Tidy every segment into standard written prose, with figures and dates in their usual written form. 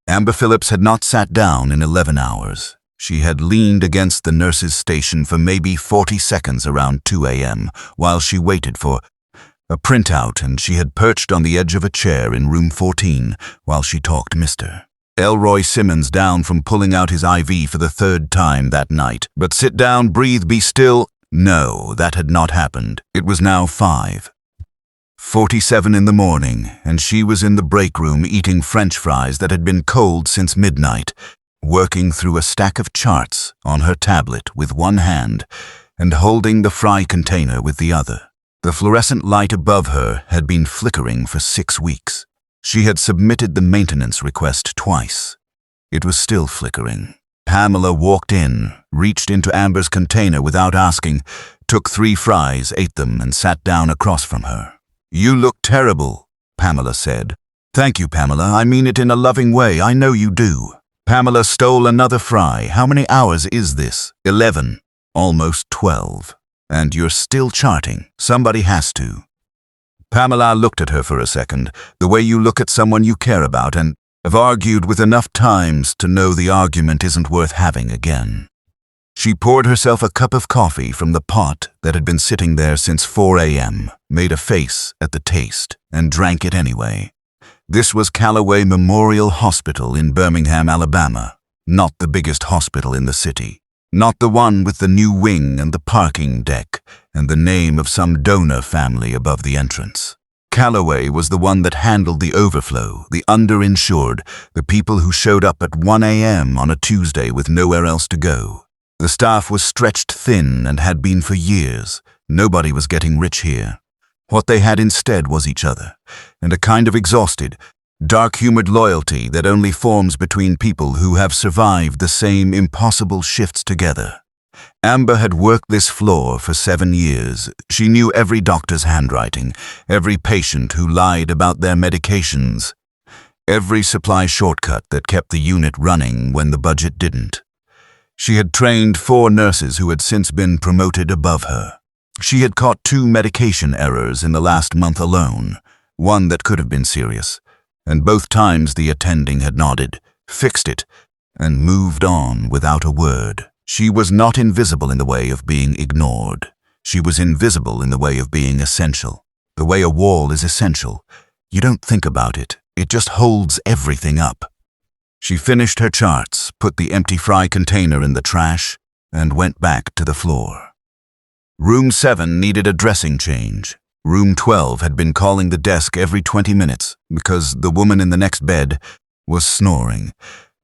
Amber Phillips had not sat down in 11 hours. She had leaned against the nurse's station for maybe 40 seconds around 2 a.m. while she waited for a printout, and she had perched on the edge of a chair in room 14 while she talked Mr. Elroy Simmons down from pulling out his IV for the third time that night. But sit down, breathe, be still. No, that had not happened. It was now 5:47 in the morning, and she was in the break room eating French fries that had been cold since midnight, working through a stack of charts on her tablet with one hand and holding the fry container with the other. The fluorescent light above her had been flickering for 6 weeks. She had submitted the maintenance request twice. It was still flickering. Pamela walked in, reached into Amber's container without asking, took 3 fries, ate them, and sat down across from her. "You look terrible," Pamela said. "Thank you, Pamela. I mean it in a loving way. I know you do." Pamela stole another fry. "How many hours is this?" 11. Almost 12. "And you're still charting. Somebody has to." Pamela looked at her for a second, the way you look at someone you care about and have argued with enough times to know the argument isn't worth having again. She poured herself a cup of coffee from the pot that had been sitting there since 4 a.m., made a face at the taste, and drank it anyway. This was Callaway Memorial Hospital in Birmingham, Alabama, not the biggest hospital in the city. Not the one with the new wing and the parking deck and the name of some donor family above the entrance. Callaway was the one that handled the overflow, the underinsured, the people who showed up at 1 a.m. on a Tuesday with nowhere else to go. The staff was stretched thin and had been for years. Nobody was getting rich here. What they had instead was each other, and a kind of exhausted, dark-humored loyalty that only forms between people who have survived the same impossible shifts together. Amber had worked this floor for 7 years. She knew every doctor's handwriting, every patient who lied about their medications, every supply shortcut that kept the unit running when the budget didn't. She had trained 4 nurses who had since been promoted above her. She had caught 2 medication errors in the last month alone, one that could have been serious. And both times the attending had nodded, fixed it, and moved on without a word. She was not invisible in the way of being ignored. She was invisible in the way of being essential. The way a wall is essential. You don't think about it. It just holds everything up. She finished her charts, put the empty fry container in the trash, and went back to the floor. Room 7 needed a dressing change. Room 12 had been calling the desk every 20 minutes because the woman in the next bed was snoring.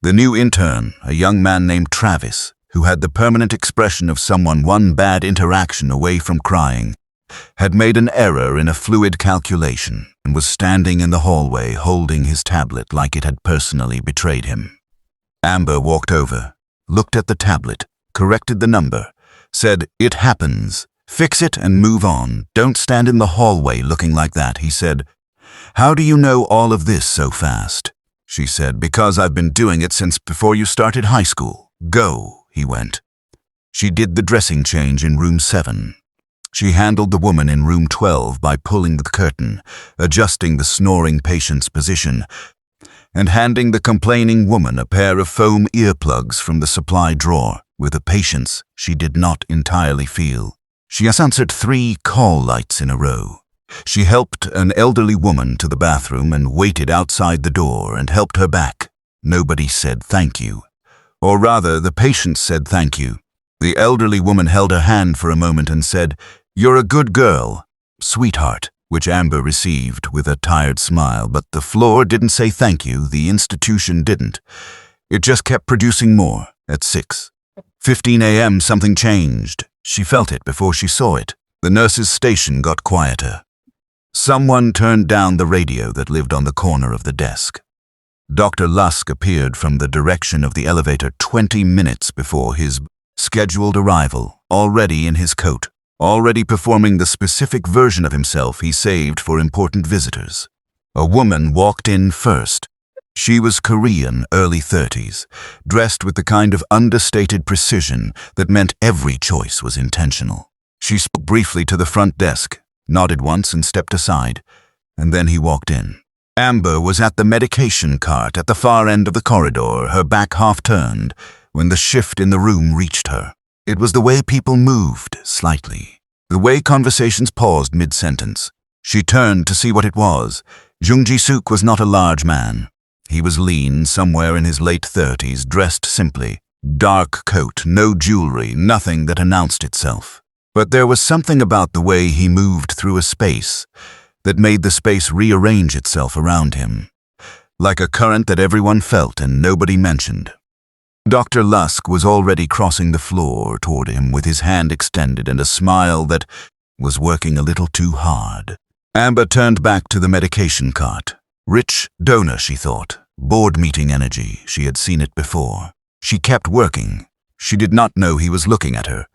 The new intern, a young man named Travis, who had the permanent expression of someone one bad interaction away from crying, had made an error in a fluid calculation and was standing in the hallway holding his tablet like it had personally betrayed him. Amber walked over, looked at the tablet, corrected the number, said, "It happens. Fix it and move on. Don't stand in the hallway looking like that," he said. "How do you know all of this so fast?" She said, "Because I've been doing it since before you started high school." "Go," he went. She did the dressing change in room 7. She handled the woman in room 12 by pulling the curtain, adjusting the snoring patient's position, and handing the complaining woman a pair of foam earplugs from the supply drawer with a patience she did not entirely feel. She answered 3 call lights in a row. She helped an elderly woman to the bathroom and waited outside the door and helped her back. Nobody said thank you. Or rather, the patient said thank you. The elderly woman held her hand for a moment and said, "You're a good girl, sweetheart," which Amber received with a tired smile, but the floor didn't say thank you, the institution didn't. It just kept producing more. At 6:15 a.m. something changed. She felt it before she saw it. The nurse's station got quieter. Someone turned down the radio that lived on the corner of the desk. Dr. Lusk appeared from the direction of the elevator 20 minutes before his scheduled arrival, already in his coat, already performing the specific version of himself he saved for important visitors. A woman walked in first. She was Korean, early 30s, dressed with the kind of understated precision that meant every choice was intentional. She spoke briefly to the front desk, nodded once and stepped aside, and then he walked in. Amber was at the medication cart at the far end of the corridor, her back half turned, when the shift in the room reached her. It was the way people moved, slightly. The way conversations paused mid-sentence. She turned to see what it was. Jung Ji-suk was not a large man. He was lean, somewhere in his late 30s, dressed simply. Dark coat, no jewelry, nothing that announced itself. But there was something about the way he moved through a space that made the space rearrange itself around him, like a current that everyone felt and nobody mentioned. Dr. Lusk was already crossing the floor toward him with his hand extended and a smile that was working a little too hard. Amber turned back to the medication cart. Rich donor, she thought. Board meeting energy. She had seen it before. She kept working. She did not know he was looking at her.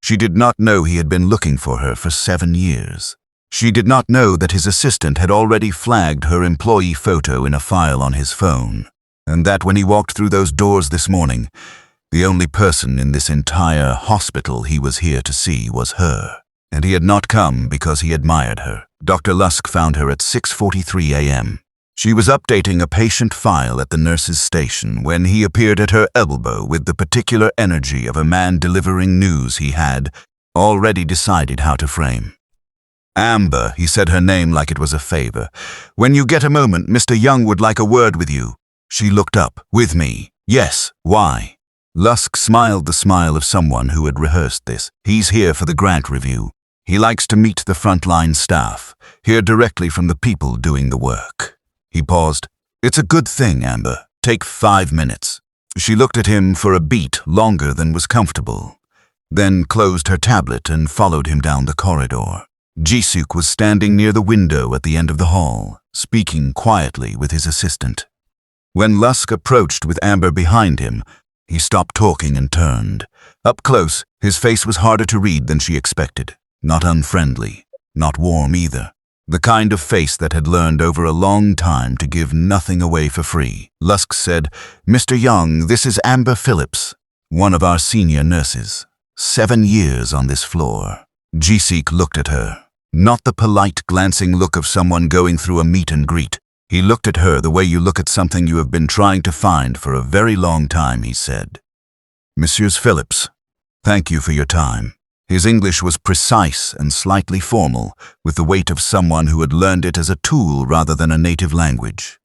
She did not know he had been looking for her for 7 years. She did not know that his assistant had already flagged her employee photo in a file on his phone, and that when he walked through those doors this morning, the only person in this entire hospital he was here to see was her. And he had not come because he admired her. Dr. Lusk found her at 6:43 a.m. She was updating a patient file at the nurse's station when he appeared at her elbow with the particular energy of a man delivering news he had already decided how to frame. "Amber," he said her name like it was a favor. "When you get a moment, Mr. Young would like a word with you." She looked up. "With me?" "Yes. Why?" Lusk smiled the smile of someone who had rehearsed this. "He's here for the grant review. He likes to meet the frontline staff, hear directly from the people doing the work." He paused. "It's a good thing, Amber. Take 5 minutes." She looked at him for a beat longer than was comfortable, then closed her tablet and followed him down the corridor. Ji-suk was standing near the window at the end of the hall, speaking quietly with his assistant. When Lusk approached with Amber behind him, he stopped talking and turned. Up close, his face was harder to read than she expected. Not unfriendly, not warm either. The kind of face that had learned over a long time to give nothing away for free. Lusk said, "Mr. Young, this is Amber Phillips, one of our senior nurses. 7 years on this floor." Ji-suk looked at her. Not the polite, glancing look of someone going through a meet and greet. He looked at her the way you look at something you have been trying to find for a very long time, he said. "Messieurs Phillips, thank you for your time." His English was precise and slightly formal, with the weight of someone who had learned it as a tool rather than a native language.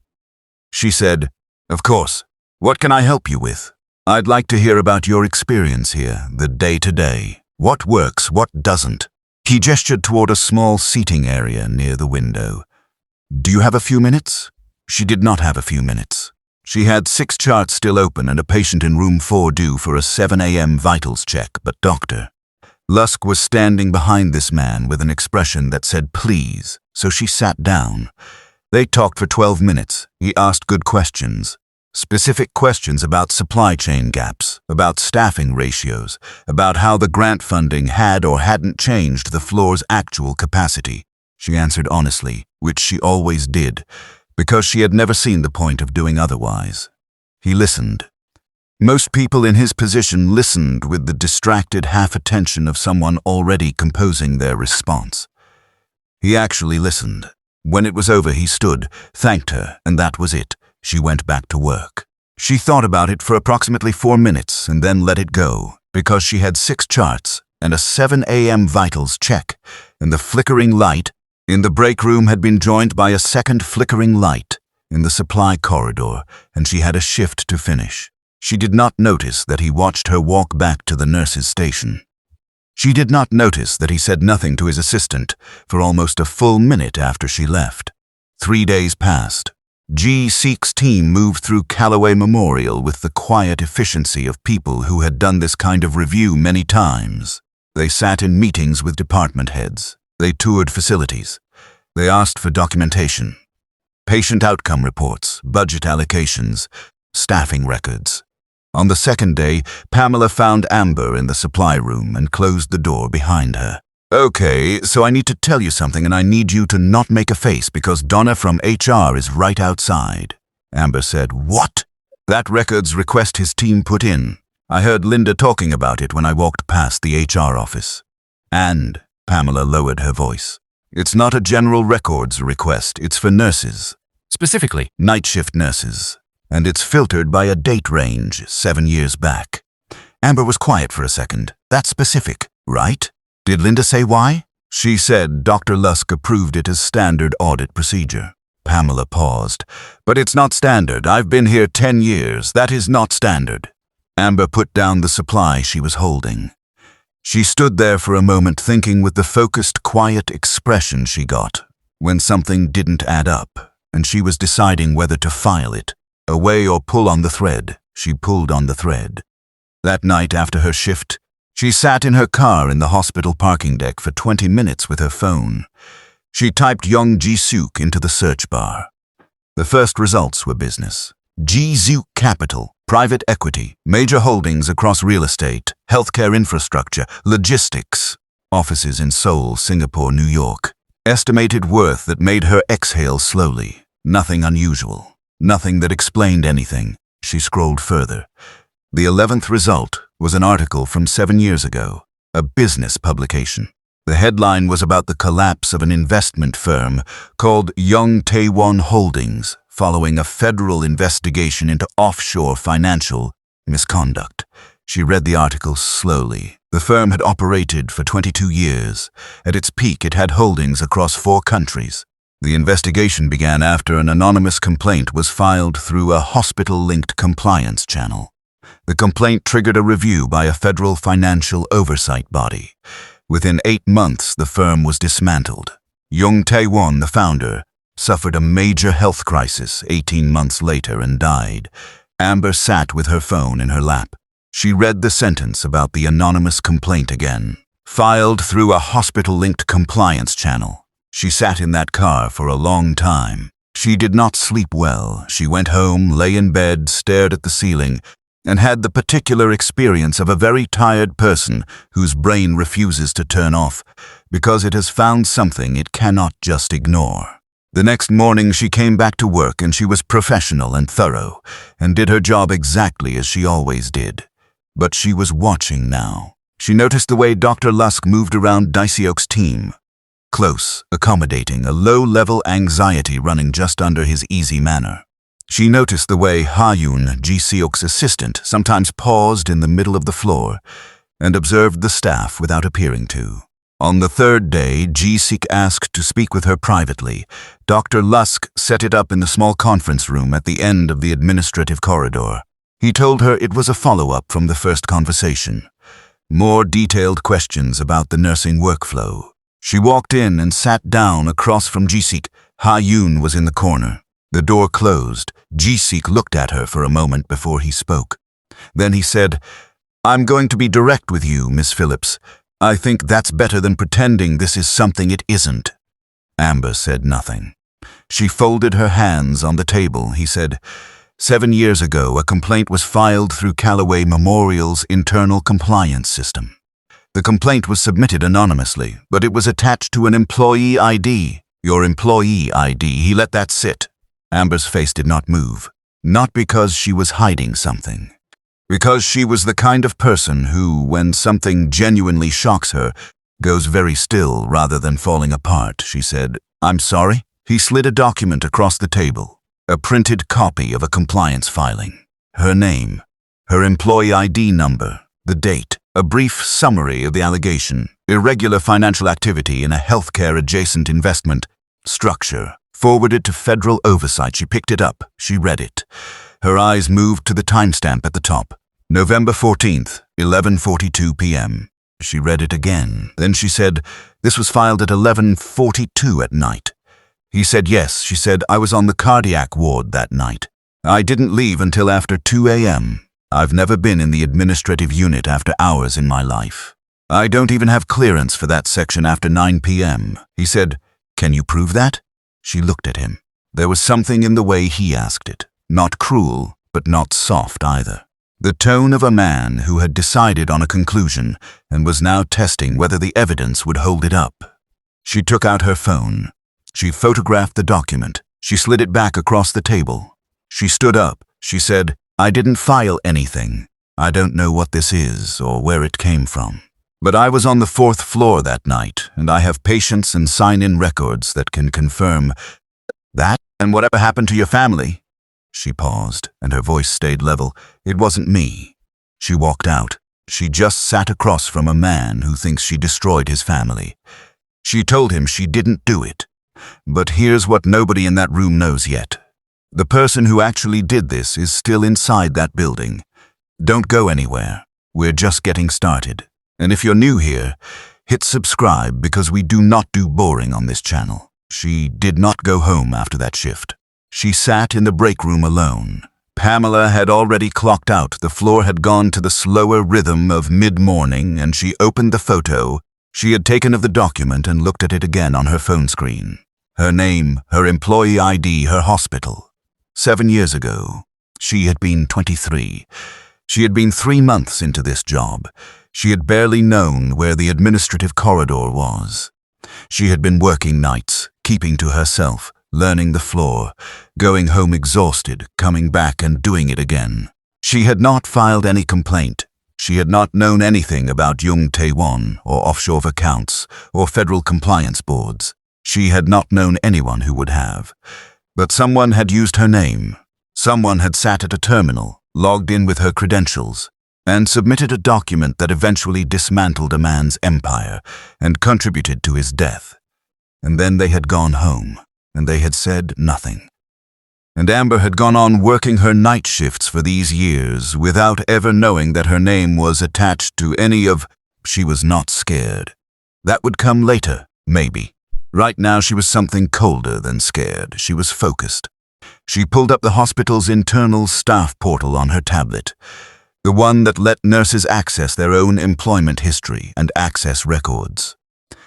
She said, "Of course. What can I help you with? I'd like to hear about your experience here, the day-to-day. What works, what doesn't?" He gestured toward a small seating area near the window. "Do you have a few minutes?" She did not have a few minutes. She had 6 charts still open and a patient in room 4 due for a 7 a.m. vitals check, but Dr. Lusk was standing behind this man with an expression that said please, so she sat down. They talked for 12 minutes. He asked good questions. Specific questions about supply chain gaps, about staffing ratios, about how the grant funding had or hadn't changed the floor's actual capacity. She answered honestly, which she always did, because she had never seen the point of doing otherwise. He listened. Most people in his position listened with the distracted half-attention of someone already composing their response. He actually listened. When it was over, he stood, thanked her, and that was it. She went back to work. She thought about it for approximately 4 minutes and then let it go, because she had 6 charts and a 7 a.m. vitals check, and the flickering light in the break room had been joined by a second flickering light in the supply corridor, and she had a shift to finish. She did not notice that he watched her walk back to the nurse's station. She did not notice that he said nothing to his assistant for almost a full minute after she left. 3 days passed. Ji-suk's team moved through Callaway Memorial with the quiet efficiency of people who had done this kind of review many times. They sat in meetings with department heads. They toured facilities. They asked for documentation, patient outcome reports, budget allocations, staffing records. On the second day, Pamela found Amber in the supply room and closed the door behind her. "Okay, so I need to tell you something and I need you to not make a face because Donna from HR is right outside." Amber said, "What?" "That records request his team put in. I heard Linda talking about it when I walked past the HR office." "And," Pamela lowered her voice, "it's not a general records request, it's for nurses. Specifically, night shift nurses, and it's filtered by a date range 7 years back. Amber was quiet for a second. That's specific, right? Did Linda say why? She said Dr. Lusk approved it as standard audit procedure. Pamela paused. But it's not standard. I've been here 10 years. That is not standard. Amber put down the supply she was holding. She stood there for a moment thinking with the focused, quiet expression she got when something didn't add up, and she was deciding whether to file it, away or pull on the thread. She pulled on the thread. That night after her shift, she sat in her car in the hospital parking deck for 20 minutes with her phone. She typed Young Ji-Suk into the search bar. The first results were business. Ji-Suk Capital, private equity, major holdings across real estate, healthcare infrastructure, logistics, offices in Seoul, Singapore, New York. Estimated worth that made her exhale slowly. Nothing unusual. Nothing that explained anything. She scrolled further. The 11th result was an article from 7 years ago, a business publication. The headline was about the collapse of an investment firm called Young Taewon Holdings, following a federal investigation into offshore financial misconduct. She read the article slowly. The firm had operated for 22 years. At its peak, it had holdings across 4 countries. The investigation began after an anonymous complaint was filed through a hospital-linked compliance channel. The complaint triggered a review by a federal financial oversight body. Within 8 months, the firm was dismantled. Young Taewon, the founder, suffered a major health crisis 18 months later and died. Amber sat with her phone in her lap. She read the sentence about the anonymous complaint again. Filed through a hospital-linked compliance channel. She sat in that car for a long time. She did not sleep well. She went home, lay in bed, stared at the ceiling, and had the particular experience of a very tired person whose brain refuses to turn off because it has found something it cannot just ignore. The next morning she came back to work and she was professional and thorough and did her job exactly as she always did. But she was watching now. She noticed the way Dr. Lusk moved around Ji-Suk's team. Close, accommodating, a low-level anxiety running just under his easy manner. She noticed the way Ha-Yoon, Ji-Suk's assistant, sometimes paused in the middle of the floor and observed the staff without appearing to. On the 3rd day, Ji-Suk asked to speak with her privately. Dr. Lusk set it up in the small conference room at the end of the administrative corridor. He told her it was a follow-up from the first conversation. More detailed questions about the nursing workflow. She walked in and sat down across from Ji-Suk. Ha-Yoon was in the corner. The door closed. Ji-Suk looked at her for a moment before he spoke. Then he said, "I'm going to be direct with you, Miss Phillips. I think that's better than pretending this is something it isn't." Amber said nothing. She folded her hands on the table. He said, 7 years ago, a complaint was filed through Callaway Memorial's internal compliance system. The complaint was submitted anonymously, but it was attached to an employee ID. Your employee ID, he let that sit. Amber's face did not move. Not because she was hiding something. Because she was the kind of person who, when something genuinely shocks her, goes very still rather than falling apart. She said, "I'm sorry." He slid a document across the table. A printed copy of a compliance filing. Her name, her employee ID number, the date, a brief summary of the allegation, irregular financial activity in a healthcare-adjacent investment structure, forwarded to federal oversight. She picked it up. She read it. Her eyes moved to the timestamp at the top. November 14th, 11:42 p.m. She read it again. Then she said, "This was filed at 11:42 at night." He said yes. She said, "I was on the cardiac ward that night. I didn't leave until after 2 a.m. I've never been in the administrative unit after hours in my life. I don't even have clearance for that section after 9 p.m. He said, "Can you prove that?" She looked at him. There was something in the way he asked it. Not cruel, but not soft either. The tone of a man who had decided on a conclusion and was now testing whether the evidence would hold it up. She took out her phone. She photographed the document. She slid it back across the table. She stood up. She said, "I didn't file anything. I don't know what this is or where it came from. But I was on the 4th floor that night, and I have patients and sign-in records that can confirm that." And whatever happened to your family? She paused, and her voice stayed level. It wasn't me. She walked out. She just sat across from a man who thinks she destroyed his family. She told him she didn't do it. But here's what nobody in that room knows yet. The person who actually did this is still inside that building. Don't go anywhere. We're just getting started. And if you're new here, hit subscribe because we do not do boring on this channel. She did not go home after that shift. She sat in the break room alone. Pamela had already clocked out. The floor had gone to the slower rhythm of mid-morning, and she opened the photo she had taken of the document and looked at it again on her phone screen. Her name, her employee ID, her hospital. 7 years ago. She had been 23. She had been 3 months into this job. She had barely known where the administrative corridor was. She had been working nights, keeping to herself, learning the floor, going home exhausted, coming back and doing it again. She had not filed any complaint. She had not known anything about Jung Tae-won or offshore accounts or federal compliance boards. She had not known anyone who would have. But someone had used her name. Someone had sat at a terminal, logged in with her credentials, and submitted a document that eventually dismantled a man's empire and contributed to his death. And then they had gone home, and they had said nothing. And Amber had gone on working her night shifts for these years without ever knowing that her name was attached to any of... She was not scared. That would come later, maybe. Right now she was something colder than scared. She was focused. She pulled up the hospital's internal staff portal on her tablet, the one that let nurses access their own employment history and access records.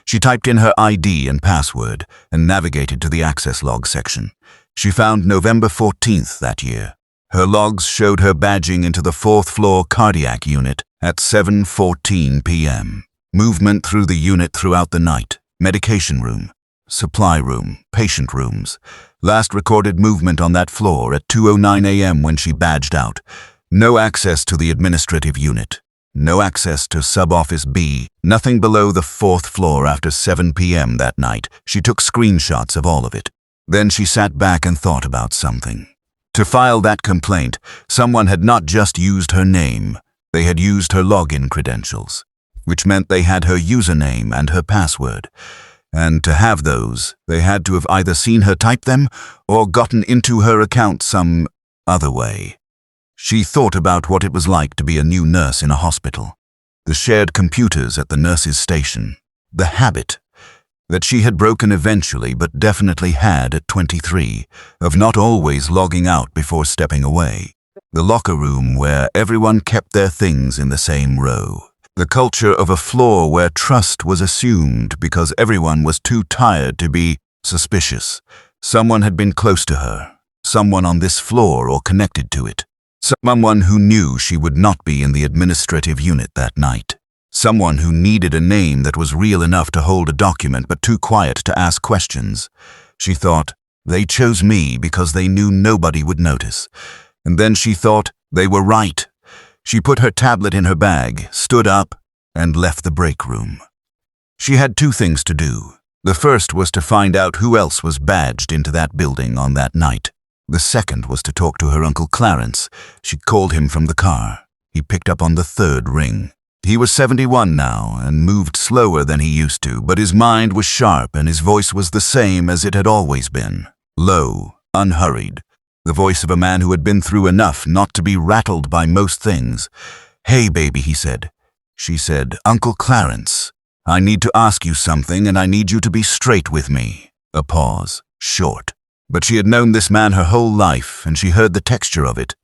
She typed in her ID and password and navigated to the access log section. She found November 14th that year. Her logs showed her badging into the 4th floor cardiac unit at 7:14 p.m. Movement through the unit throughout the night. Medication room, supply room, patient rooms. Last recorded movement on that floor at 2:09 a.m. when she badged out. No access to the administrative unit. No access to sub-office B. Nothing below the 4th floor after 7 p.m. that night. She took screenshots of all of it. Then she sat back and thought about something. To file that complaint, someone had not just used her name. They had used her login credentials, which meant they had her username and her password. And to have those, they had to have either seen her type them or gotten into her account some other way. She thought about what it was like to be a new nurse in a hospital, the shared computers at the nurses' station, the habit that she had broken eventually but definitely had at 23, of not always logging out before stepping away, the locker room where everyone kept their things in the same row, the culture of a floor where trust was assumed because everyone was too tired to be suspicious. Someone had been close to her, someone on this floor or connected to it. Someone who knew she would not be in the administrative unit that night. Someone who needed a name that was real enough to hold a document but too quiet to ask questions. She thought, they chose me because they knew nobody would notice. And then she thought, they were right. She put her tablet in her bag, stood up, and left the break room. She had 2 things to do. The first was to find out who else was badged into that building on that night. The second was to talk to her Uncle Clarence. She called him from the car. He picked up on the 3rd ring. He was 71 now and moved slower than he used to, but his mind was sharp and his voice was the same as it had always been. Low, unhurried. The voice of a man who had been through enough not to be rattled by most things. "Hey, baby," he said. She said, "Uncle Clarence, I need to ask you something and I need you to be straight with me." A pause, short. But she had known this man her whole life, and she heard the texture of it.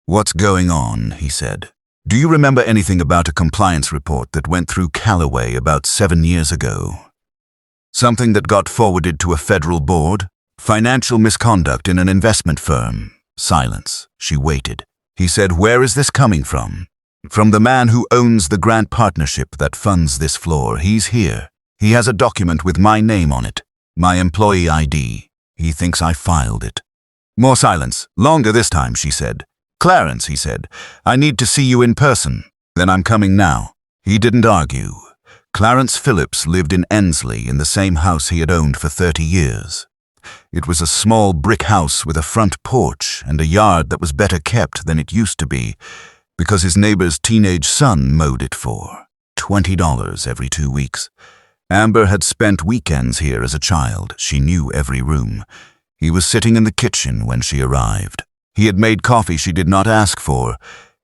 "What's going on?" he said. "Do you remember anything about a compliance report that went through Callaway about 7 years ago? Something that got forwarded to a federal board? Financial misconduct in an investment firm?" Silence. She waited. He said, "Where is this coming from?" "From the man who owns the grant partnership that funds this floor. He's here. He has a document with my name on it. My employee ID. He thinks I filed it." More silence. Longer this time, she said. "Clarence," he said, "I need to see you in person." "Then I'm coming now." He didn't argue. Clarence Phillips lived in Ensley in the same house he had owned for 30 years. It was a small brick house with a front porch and a yard that was better kept than it used to be, because his neighbor's teenage son mowed it for $20 every 2 weeks. Amber had spent weekends here as a child. She knew every room. He was sitting in the kitchen when she arrived. He had made coffee she did not ask for,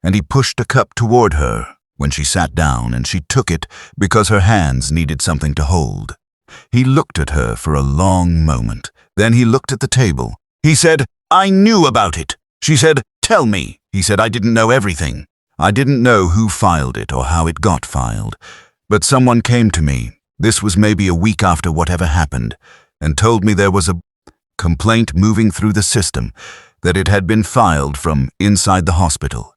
and he pushed a cup toward her when she sat down, and she took it because her hands needed something to hold. He looked at her for a long moment. Then he looked at the table. He said, "I knew about it." She said, "Tell me." He said, "I didn't know everything. I didn't know who filed it or how it got filed. But someone came to me. This was maybe a week after whatever happened, and told me there was a complaint moving through the system, that it had been filed from inside the hospital,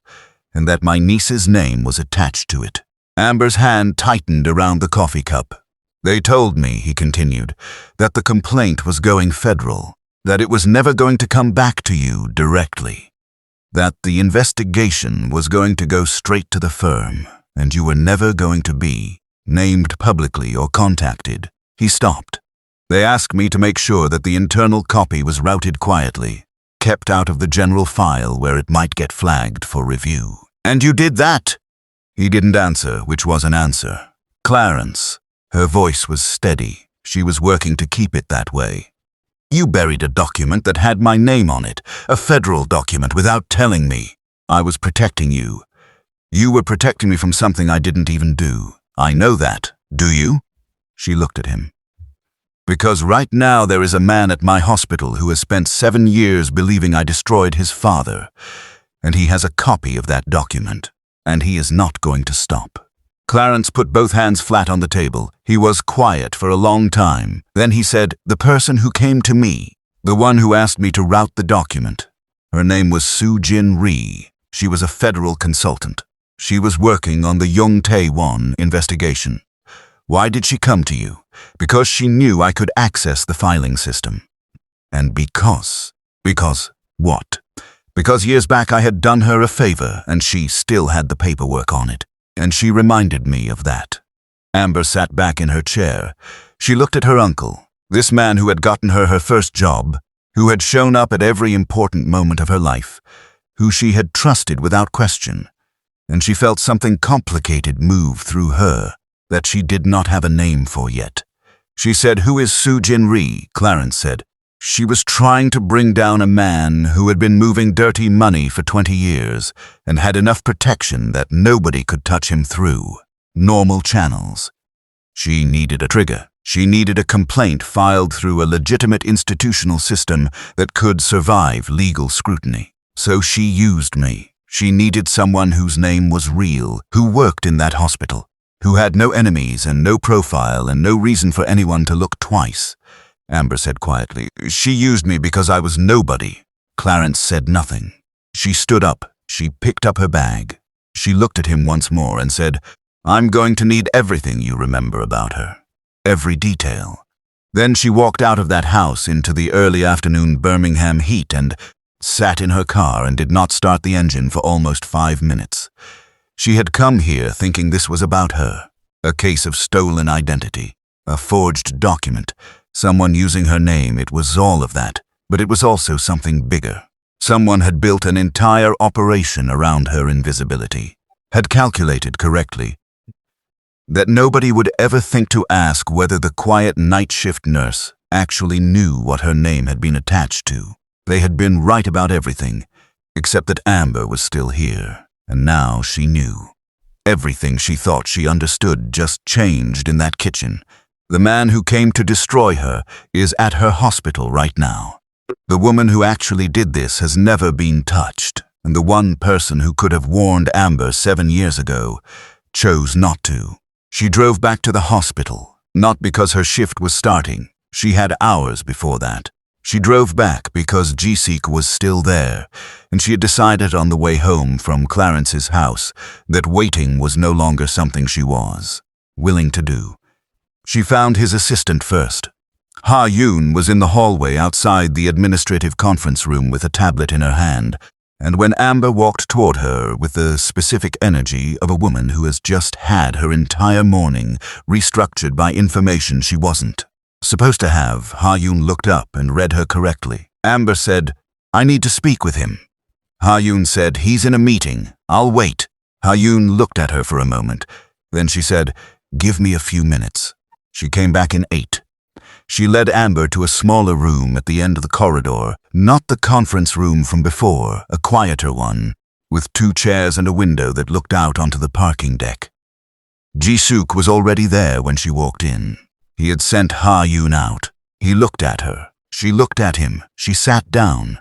and that my niece's name was attached to it." Amber's hand tightened around the coffee cup. "They told me," he continued, "that the complaint was going federal, that it was never going to come back to you directly, that the investigation was going to go straight to the firm, and you were never going to be named publicly or contacted." He stopped. "They asked me to make sure that the internal copy was routed quietly, kept out of the general file where it might get flagged for review." "And you did that?" He didn't answer, which was an answer. "Clarence." Her voice was steady. She was working to keep it that way. "You buried a document that had my name on it, a federal document, without telling me. I was protecting you. You were protecting me from something I didn't even do. I know that. Do you?" She looked at him. "Because right now there is a man at my hospital who has spent 7 years believing I destroyed his father, and he has a copy of that document, and he is not going to stop." Clarence put both hands flat on the table. He was quiet for a long time. Then he said, "The person who came to me, the one who asked me to route the document, her name was Soo-Jin Rhee. She was a federal consultant. She was working on the Young Tae-won investigation. Why did she come to you? Because she knew I could access the filing system. And because what? Because years back I had done her a favor, and she still had the paperwork on it. And she reminded me of that." Amber sat back in her chair. She looked at her uncle, this man who had gotten her her first job, who had shown up at every important moment of her life, who she had trusted without question, and she felt something complicated move through her that she did not have a name for yet. She said, "Who is Soo-Jin Rhee?" Clarence said. "She was trying to bring down a man who had been moving dirty money for 20 years and had enough protection that nobody could touch him through normal channels. She needed a trigger. She needed a complaint filed through a legitimate institutional system that could survive legal scrutiny. So she used me. She needed someone whose name was real, who worked in that hospital, who had no enemies and no profile and no reason for anyone to look twice." Amber said quietly, "She used me because I was nobody." Clarence said nothing. She stood up. She picked up her bag. She looked at him once more and said, "I'm going to need everything you remember about her. Every detail." Then she walked out of that house into the early afternoon Birmingham heat and sat in her car and did not start the engine for almost 5 minutes. She had come here thinking this was about her, a case of stolen identity, a forged document, someone using her name. It was all of that, but it was also something bigger. Someone had built an entire operation around her invisibility, had calculated correctly that nobody would ever think to ask whether the quiet night shift nurse actually knew what her name had been attached to. They had been right about everything, except that Amber was still here, and now she knew. Everything she thought she understood just changed in that kitchen. The man who came to destroy her is at her hospital right now. The woman who actually did this has never been touched, and the one person who could have warned Amber 7 years ago chose not to. She drove back to the hospital, not because her shift was starting. She had hours before that. She drove back because G-Seek was still there, and she had decided on the way home from Clarence's house that waiting was no longer something she was willing to do. She found his assistant first. Ha-Yoon was in the hallway outside the administrative conference room with a tablet in her hand, and when Amber walked toward her with the specific energy of a woman who has just had her entire morning restructured by information she wasn't Supposed to have, Ha-Yoon looked up and read her correctly. Amber said, "I need to speak with him." Ha-Yoon said, "He's in a meeting. I'll wait." Ha-Yoon looked at her for a moment. Then she said, "Give me a few minutes." She came back in 8. She led Amber to a smaller room at the end of the corridor, not the conference room from before, a quieter one, with 2 chairs and a window that looked out onto the parking deck. Ji-Suk was already there when she walked in. He had sent Ha-Yoon out. He looked at her. She looked at him. She sat down.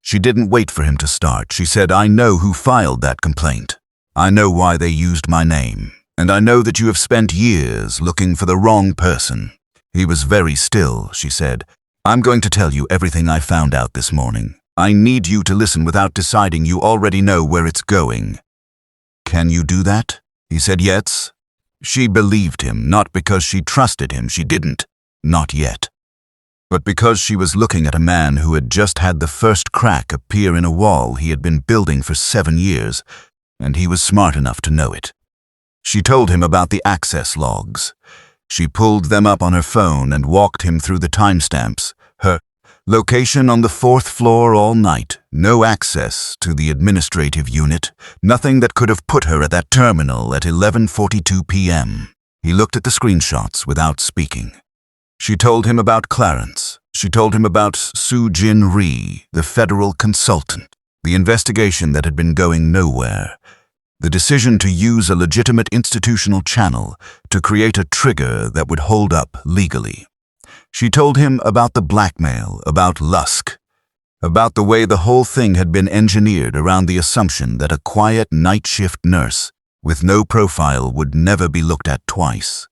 She didn't wait for him to start. She said, "I know who filed that complaint. I know why they used my name. And I know that you have spent years looking for the wrong person." He was very still. She said, "I'm going to tell you everything I found out this morning. I need you to listen without deciding you already know where it's going." "Can you do that?" He said yes. She believed him, not because she trusted him. She didn't. Not yet. But because she was looking at a man who had just had the first crack appear in a wall he had been building for 7 years, and he was smart enough to know it. She told him about the access logs. She pulled them up on her phone and walked him through the timestamps. Her location on the 4th floor all night, no access to the administrative unit, nothing that could have put her at that terminal at 11:42 p.m. He looked at the screenshots without speaking. She told him about Clarence. She told him about Soo-Jin Rhee, the federal consultant, the investigation that had been going nowhere, the decision to use a legitimate institutional channel to create a trigger that would hold up legally. She told him about the blackmail, about Lusk, about the way the whole thing had been engineered around the assumption that a quiet night shift nurse with no profile would never be looked at twice.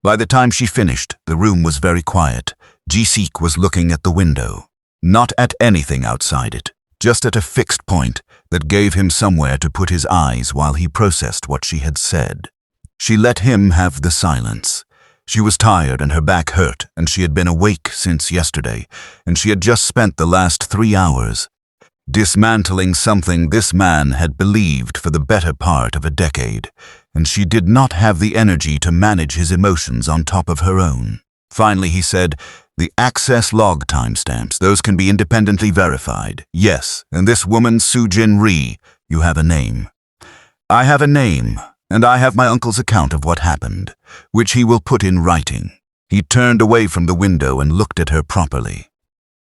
By the time she finished, the room was very quiet. Ji-Suk was looking at the window, not at anything outside it, just at a fixed point that gave him somewhere to put his eyes while he processed what she had said. She let him have the silence. She was tired and her back hurt, and she had been awake since yesterday, and she had just spent the last 3 hours dismantling something this man had believed for the better part of a decade, and she did not have the energy to manage his emotions on top of her own. Finally, he said, "The access log timestamps, those can be independently verified. Yes, and this woman, Soo-Jin Rhee, you have a name." "I have a name, and I have my uncle's account of what happened, which he will put in writing." He turned away from the window and looked at her properly.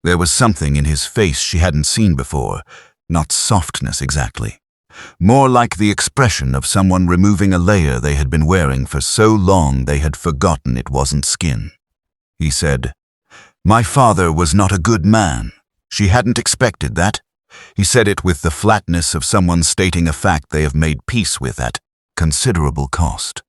There was something in his face she hadn't seen before, not softness exactly. More like the expression of someone removing a layer they had been wearing for so long they had forgotten it wasn't skin. He said, "My father was not a good man." She hadn't expected that. He said it with the flatness of someone stating a fact they have made peace with at considerable cost.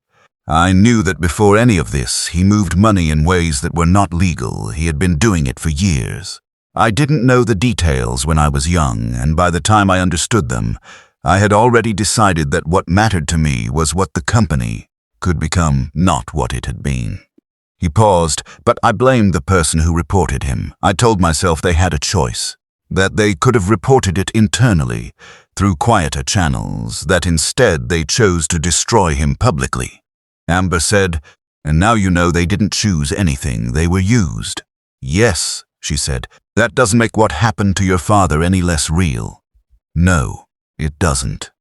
"I knew that before any of this, he moved money in ways that were not legal. He had been doing it for years. I didn't know the details when I was young, and by the time I understood them, I had already decided that what mattered to me was what the company could become, not what it had been." He paused, "But I blamed the person who reported him. I told myself they had a choice, that they could have reported it internally, through quieter channels, that instead they chose to destroy him publicly." Amber said, "And now you know they didn't choose anything, they were used." "Yes," she said, "that doesn't make what happened to your father any less real." "No, it doesn't."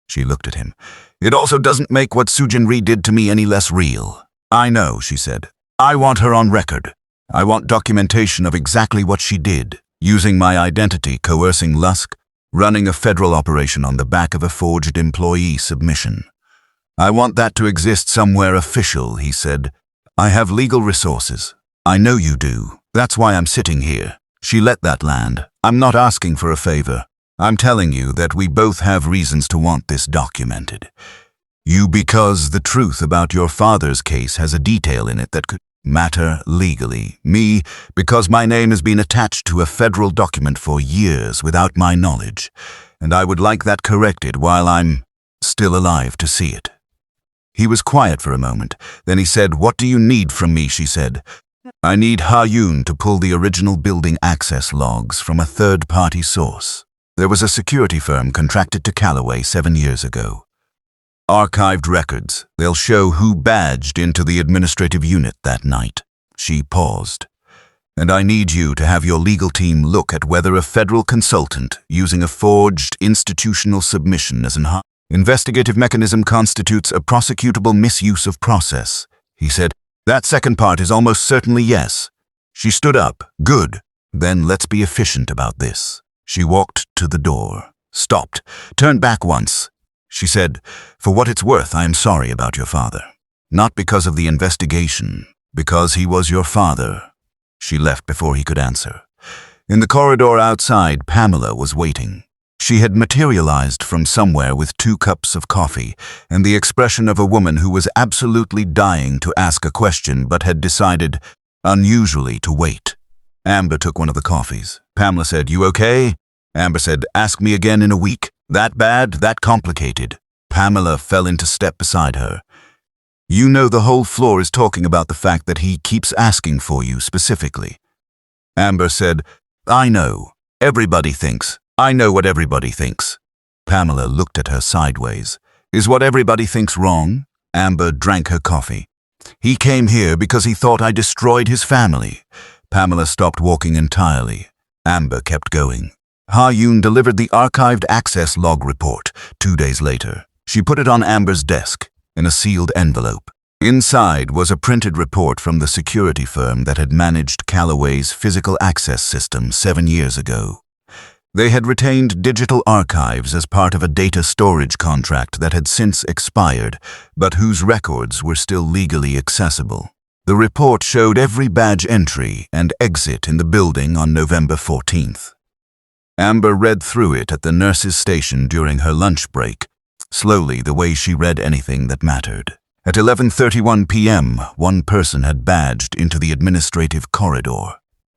She looked at him. "It also doesn't make what Soo-Jin Rhee did to me any less real." "I know," she said. "I want her on record. I want documentation of exactly what she did, using my identity, coercing Lusk, running a federal operation on the back of a forged employee submission. I want that to exist somewhere official," he said. "I have legal resources. I know you do. That's why I'm sitting here." She let that land. "I'm not asking for a favor. I'm telling you that we both have reasons to want this documented. You because the truth about your father's case has a detail in it that could matter legally. Me because my name has been attached to a federal document for years without my knowledge, and I would like that corrected while I'm still alive to see it." He was quiet for a moment. Then he said, "What do you need from me?" she said. "I need Ha-Yoon to pull the original building access logs from a third-party source. There was a security firm contracted to Callaway 7 years ago. Archived records. They'll show who badged into the administrative unit that night." She paused. And I need you to have your legal team look at whether a federal consultant using a forged institutional submission as an investigative mechanism constitutes a prosecutable misuse of process. He said, that second part is almost certainly yes. She stood up. Good. Then let's be efficient about this. She walked to the door, stopped, turned back once. She said, for what it's worth, I am sorry about your father. Not because of the investigation, because he was your father. She left before he could answer. In the corridor outside, Pamela was waiting. She had materialized from somewhere with 2 cups of coffee and the expression of a woman who was absolutely dying to ask a question but had decided, unusually, to wait. Amber took one of the coffees. Pamela said, you okay? Amber said, ask me again in a week. That bad? That complicated? Pamela fell into step beside her. You know the whole floor is talking about the fact that he keeps asking for you specifically. Amber said, I know. Everybody thinks. I know what everybody thinks. Pamela looked at her sideways. Is what everybody thinks wrong? Amber drank her coffee. He came here because he thought I destroyed his family. Pamela stopped walking entirely. Amber kept going. Ha-Yoon delivered the archived access log report 2 days later. She put it on Amber's desk in a sealed envelope. Inside was a printed report from the security firm that had managed Callaway's physical access system 7 years ago. They had retained digital archives as part of a data storage contract that had since expired, but whose records were still legally accessible. The report showed every badge entry and exit in the building on November 14th. Amber read through it at the nurse's station during her lunch break, slowly the way she read anything that mattered. At 11:31 p.m., one person had badged into the administrative corridor.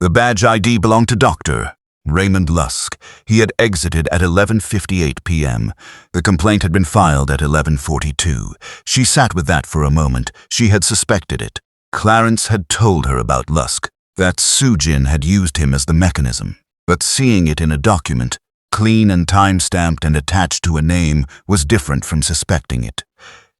The badge ID belonged to Dr. Raymond Lusk. He had exited at 11:58 p.m. The complaint had been filed at 11:42. She sat with that for a moment. She had suspected it. Clarence had told her about Lusk, that Soo-Jin had used him as the mechanism. But seeing it in a document, clean and time-stamped and attached to a name, was different from suspecting it.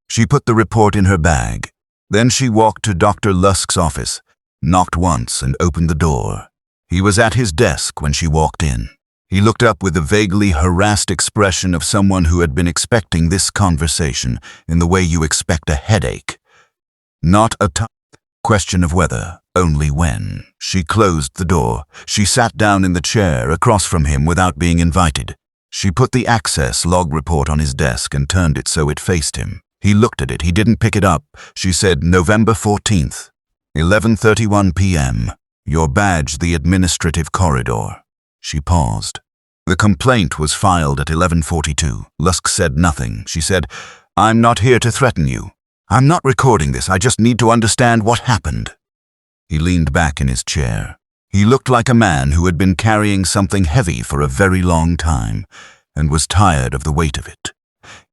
She put the report in her bag. Then she walked to Dr. Lusk's office, knocked once and opened the door. He was at his desk when she walked in. He looked up with the vaguely harassed expression of someone who had been expecting this conversation in the way you expect a headache. Not a question of whether, only when. She closed the door. She sat down in the chair across from him without being invited. She put the access log report on his desk and turned it so it faced him. He looked at it. He didn't pick it up. She said, November 14th, 11:31 p.m. Your badge, the administrative corridor. She paused. The complaint was filed at 11:42. Lusk said nothing. She said, I'm not here to threaten you. I'm not recording this. I just need to understand what happened. He leaned back in his chair. He looked like a man who had been carrying something heavy for a very long time and was tired of the weight of it.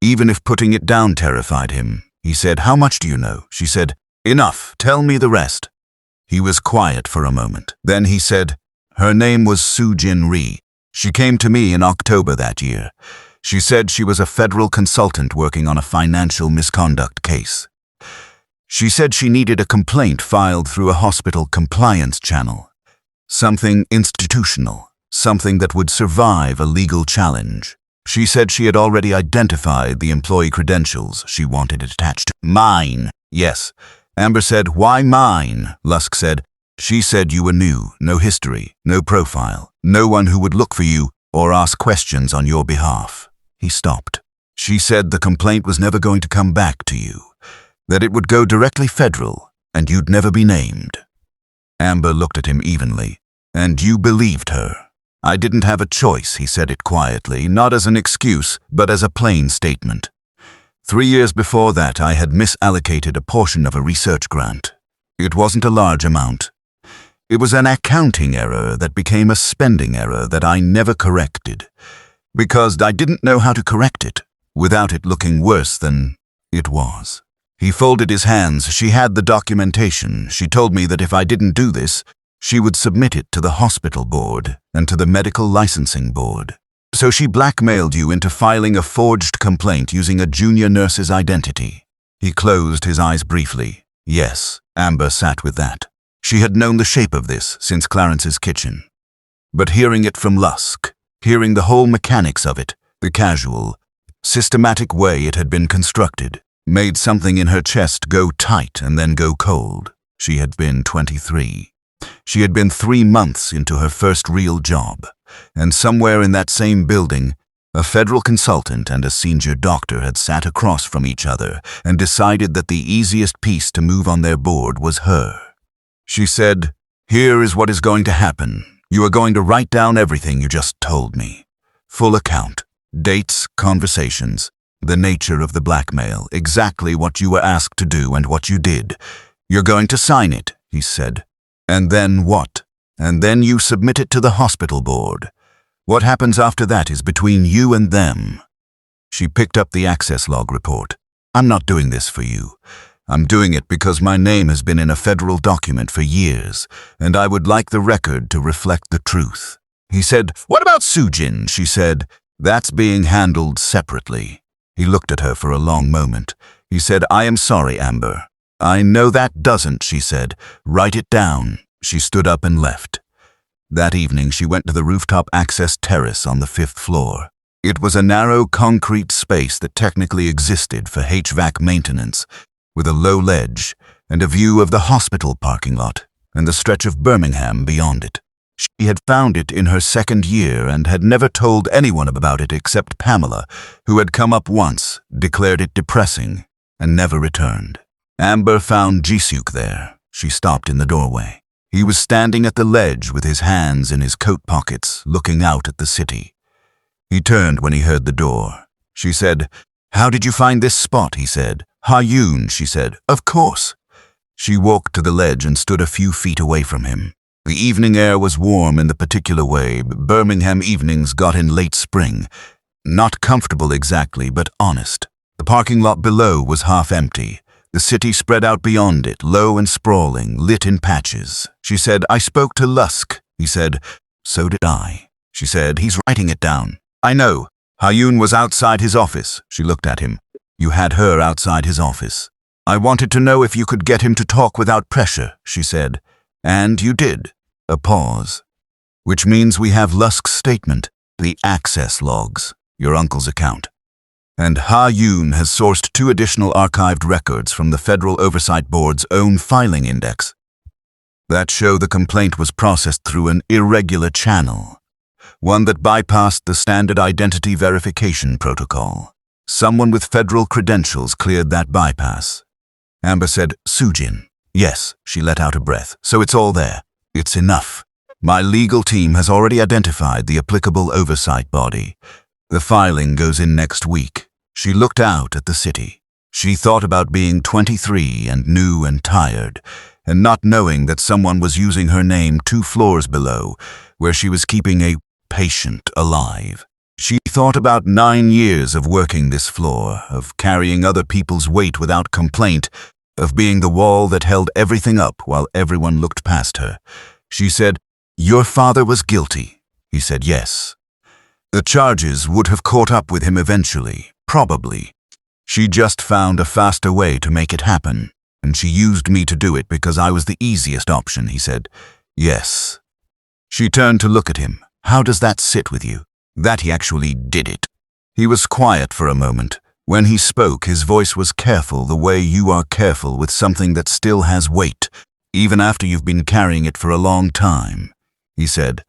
Even if putting it down terrified him, he said, How much do you know? She said, Enough. Tell me the rest. He was quiet for a moment. Then he said, Her name was Soo-Jin Ri. She came to me in October that year. She said she was a federal consultant working on a financial misconduct case. She said she needed a complaint filed through a hospital compliance channel. Something institutional, something that would survive a legal challenge. She said she had already identified the employee credentials she wanted attached to mine. Yes. Amber said, Why mine? Lusk said, She said you were new, no history, no profile, no one who would look for you or ask questions on your behalf. He stopped. She said the complaint was never going to come back to you, that it would go directly federal and you'd never be named. Amber looked at him evenly. And you believed her. I didn't have a choice, he said it quietly, not as an excuse, but as a plain statement. 3 years before that, I had misallocated a portion of a research grant. It wasn't a large amount. It was an accounting error that became a spending error that I never corrected, because I didn't know how to correct it without it looking worse than it was. He folded his hands. She had the documentation. She told me that if I didn't do this, she would submit it to the hospital board and to the medical licensing board. So she blackmailed you into filing a forged complaint using a junior nurse's identity. He closed his eyes briefly. Yes, Amber sat with that. She had known the shape of this since Clarence's kitchen. But hearing it from Lusk, hearing the whole mechanics of it, the casual, systematic way it had been constructed, made something in her chest go tight and then go cold. She had been 23. She had been 3 months into her first real job, and somewhere in that same building, a federal consultant and a senior doctor had sat across from each other and decided that the easiest piece to move on their board was her. She said, "Here is what is going to happen. You are going to write down everything you just told me. Full account, dates, conversations, the nature of the blackmail, exactly what you were asked to do and what you did. You're going to sign it," he said. "And then what? And then you submit it to the hospital board. What happens after that is between you and them." She picked up the access log report. "I'm not doing this for you. I'm doing it because my name has been in a federal document for years, and I would like the record to reflect the truth." He said, "What about Sujin?" She said, "That's being handled separately." He looked at her for a long moment. He said, "I am sorry, Amber." "I know that doesn't," she said. "Write it down." She stood up and left. That evening she went to the rooftop access terrace on the 5th floor. It was a narrow concrete space that technically existed for HVAC maintenance, with a low ledge and a view of the hospital parking lot and the stretch of Birmingham beyond it. She had found it in her 2nd year and had never told anyone about it except Pamela, who had come up once, declared it depressing, and never returned. Amber found Jisuk there. She stopped in the doorway. He was standing at the ledge with his hands in his coat pockets, looking out at the city. He turned when he heard the door. She said, "How did you find this spot?" he said. "Ha-Yoon," she said. "Of course." She walked to the ledge and stood a few feet away from him. The evening air was warm in the particular way Birmingham evenings got in late spring. Not comfortable exactly, but honest. The parking lot below was half empty. The city spread out beyond it, low and sprawling, lit in patches. She said, "I spoke to Lusk." He said, "So did I." She said, "He's writing it down." "I know. Ha-Yoon was outside his office." She looked at him. "You had her outside his office." "I wanted to know if you could get him to talk without pressure," she said. "And you did." A pause. "Which means we have Lusk's statement, the access logs, your uncle's account. And Ha-Yoon has sourced 2 additional archived records from the Federal Oversight Board's own filing index that show the complaint was processed through an irregular channel, one that bypassed the standard identity verification protocol. Someone with federal credentials cleared that bypass." Amber said, "Sujin." "Yes," she let out a breath. "So it's all there. It's enough. My legal team has already identified the applicable oversight body. The filing goes in next week." She looked out at the city. She thought about being 23 and new and tired, and not knowing that someone was using her name 2 floors below, where she was keeping a patient alive. She thought about 9 years of working this floor, of carrying other people's weight without complaint, of being the wall that held everything up while everyone looked past her. She said, "Your father was guilty." He said, "Yes." The charges would have caught up with him eventually, probably. She just found a faster way to make it happen, and she used me to do it because I was the easiest option," he said. "Yes." She turned to look at him. "How does that sit with you? That he actually did it?" He was quiet for a moment. When he spoke, his voice was careful, the way you are careful with something that still has weight, even after you've been carrying it for a long time. He said,